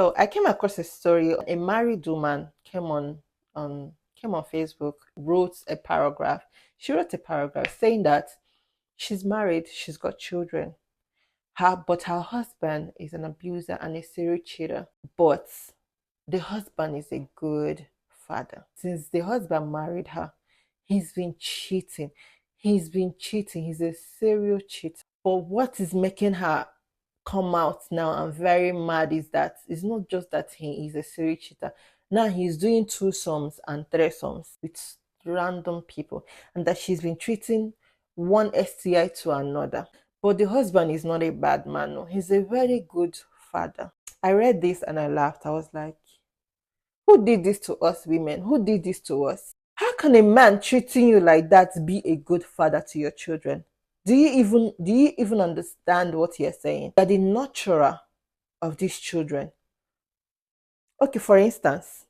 So I came across a story. A married woman on came on Facebook, wrote a paragraph. She wrote a paragraph saying that she's married, she's got children. But her husband is an abuser and a serial cheater. But the husband is a good father. Since the husband married her, he's been cheating. He's been cheating. He's a serial cheater. But what is making her come out now and very mad is that it's not just that he is a serial cheater. Now he's doing twosomes and threesomes with random people, and that she's been treating one STI to another. But the husband is not a bad man. No. He's a very good father. I read this and I laughed. I was like, who did this to us women? Who did this to us? How can a man treating you like that be a good father to your children? Do you even understand what you're saying? You're the nurturer of these children. Okay, for instance,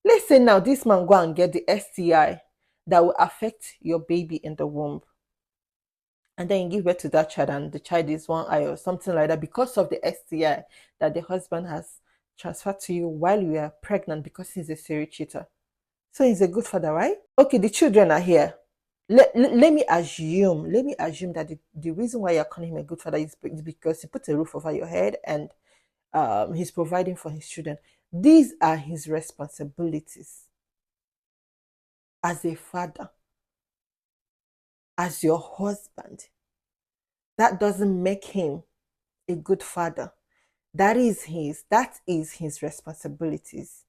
let's say now this man go and get the STI that will affect your baby in the womb. And then you give birth to that child and the child is one eye or something like that because of the STI that the husband has transferred to you while you are pregnant because he's a serial cheater. So he's a good father, right? Okay, the children are here. Let me assume that the reason why you're calling him a good father is because he put a roof over your head and he's providing for his children. These are his responsibilities as a father, as your husband. That doesn't make him a good father. That is his responsibilities.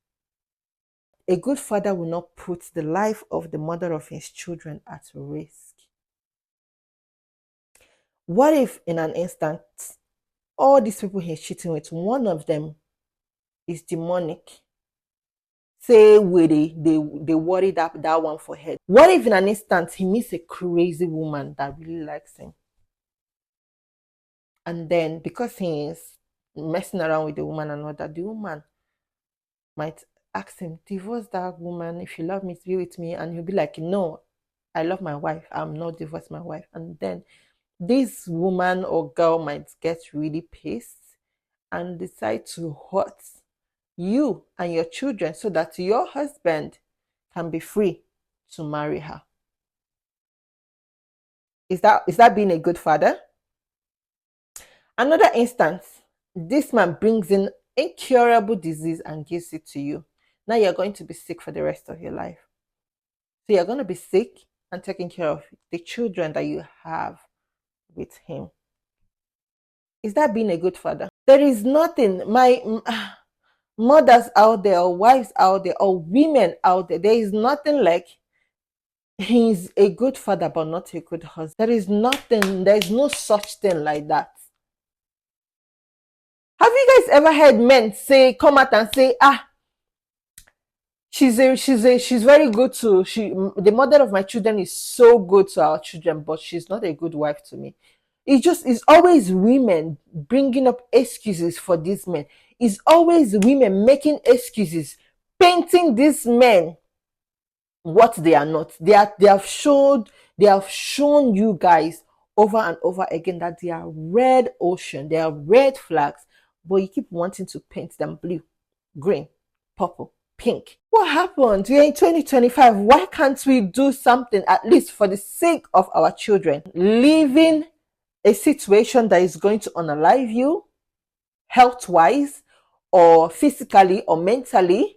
A good father will not put the life of the mother of his children at risk. What if in an instant, all these people he's cheating with, one of them is demonic? Say they worry that one for her. What if in an instant he meets a crazy woman that really likes him? And then because he is messing around with the woman and all that, the woman might ask him, divorce that woman. If you love me, be with me. And he'll be like, no, I love my wife. I'm not divorce my wife. And then this woman or girl might get really pissed and decide to hurt you and your children so that your husband can be free to marry her. Is that being a good father? Another instance, this man brings in incurable disease and gives it to you. Now you're going to be sick for the rest of your life. So you're going to be sick and taking care of the children that you have with him. Is that being a good father? There is nothing, my mothers out there or wives out there or women out there is nothing like he's a good father but not a good husband. There is no such thing like that. Have you guys ever heard men come out and say, she's very good to the mother of my children is so good to our children, but she's not a good wife to me? It's always women bringing up excuses for these men. It's always women making excuses, painting these men what they are not. They have shown you guys over and over again that they are red ocean, they are red flags, but you keep wanting to paint them blue, green, purple, pink. What happened? We're in 2025. Why can't we do something at least for the sake of our children? Living a situation that is going to unalive you health-wise or physically or mentally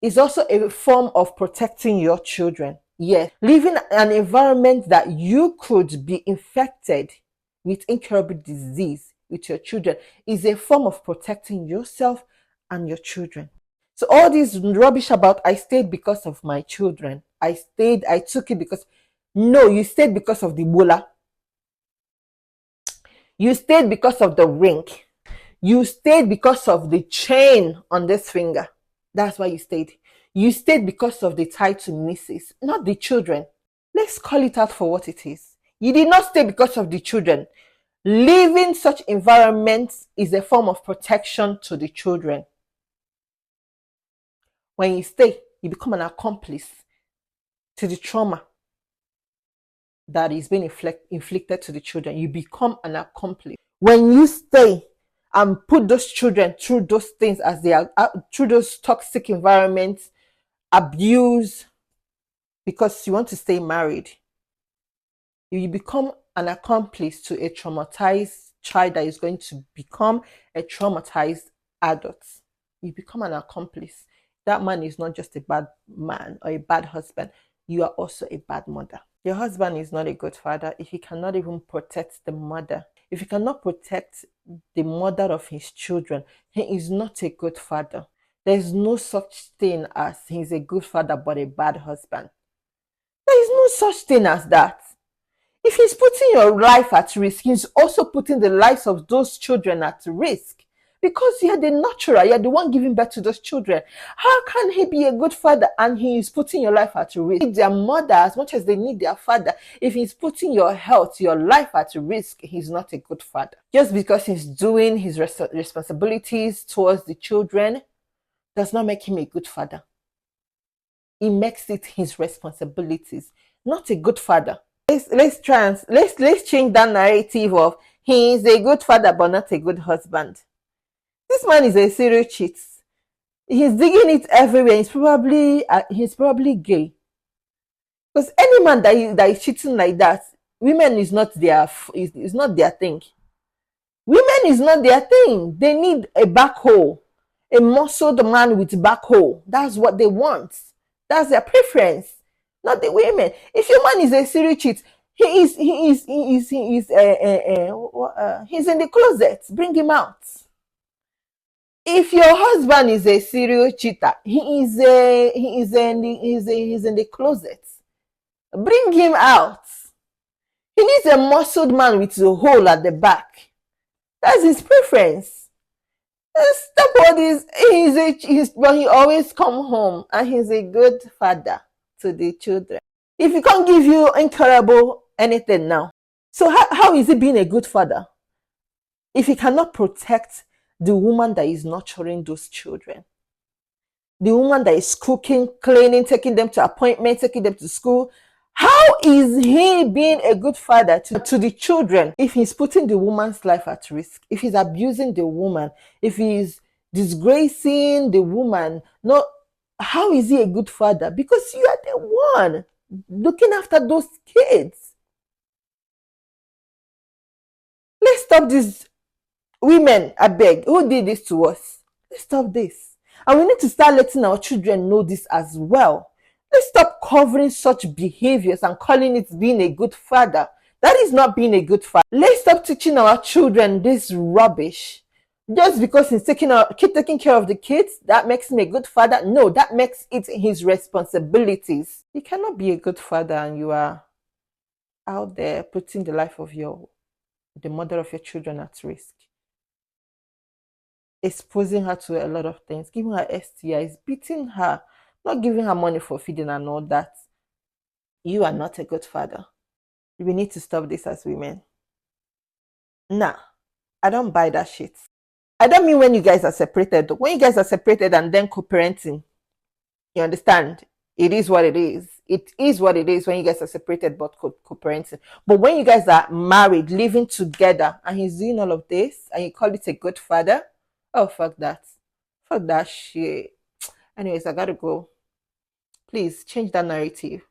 is also a form of protecting your children. Yes, living an environment that you could be infected with incurable disease with your children is a form of protecting yourself and your children. So all this rubbish about I stayed because of my children, I took it because, no, you stayed because of the bola. You stayed because of the ring. You stayed because of the chain on this finger. That's why you stayed. You stayed because of the title Mrs., not the children. Let's call it out for what it is. You did not stay because of the children. Living such environments is a form of protection to the children. When you stay, you become an accomplice to the trauma that is being inflicted to the children. You become an accomplice. When you stay and put those children through those things as they are through those toxic environments, abuse, because you want to stay married. You become an accomplice to a traumatized child that is going to become a traumatized adult. You become an accomplice. That man is not just a bad man or a bad husband. You are also a bad mother. Your husband is not a good father if he cannot even protect the mother. If he cannot protect the mother of his children, he is not a good father. There is no such thing as he's a good father but a bad husband. There is no such thing as that. If he's putting your life at risk, he's also putting the lives of those children at risk. Because you're the nurturer, you're the one giving birth to those children. How can he be a good father and he is putting your life at risk? They need their mother as much as they need their father. If he's putting your health, your life at risk, he's not a good father. Just because he's doing his responsibilities towards the children does not make him a good father. He makes it his responsibilities, not a good father. Let's change that narrative of he is a good father but not a good husband. This man is a serial cheat. He's digging it everywhere. He's probably gay. Because any man that is cheating like that, women is not their thing. Women is not their thing. They need a backhoe, a muscled man with backhoe. That's what they want. That's their preference, not the women. If your man is a serial cheat, he's in the closet. Bring him out. If your husband is a serial cheater, he's in the closet. Bring him out. He needs a muscled man with a hole at the back. That's his preference. Stop all this. But he always come home and he's a good father to the children. If he can't give you incurable anything now, so how is he being a good father? If he cannot protect the woman that is nurturing those children, the woman that is cooking, cleaning, taking them to appointments, taking them to school, how is he being a good father to the children if he's putting the woman's life at risk, if he's abusing the woman, if he's disgracing the woman? No, how is he a good father? Because you are the one looking after those kids. Let's stop this. Women, I beg, who did this to us? Let's stop this. And we need to start letting our children know this as well. Let's stop covering such behaviors and calling it being a good father. That is not being a good father. Let's stop teaching our children this rubbish. Just because he's taking care of the kids, that makes him a good father? No, that makes it his responsibilities. You cannot be a good father and you are out there putting the life of the mother of your children at risk. Exposing her to a lot of things, giving her STIs, beating her, not giving her money for feeding and all that. You are not a good father. We need to stop this as women. Nah, I don't buy that shit. I don't mean when you guys are separated. When you guys are separated and then co-parenting, you understand? It is what it is. It is what it is when you guys are separated but co-parenting. But when you guys are married, living together, and he's doing all of this, and you call it a good father, oh, fuck that. Fuck that shit. Anyways, I gotta go. Please change that narrative.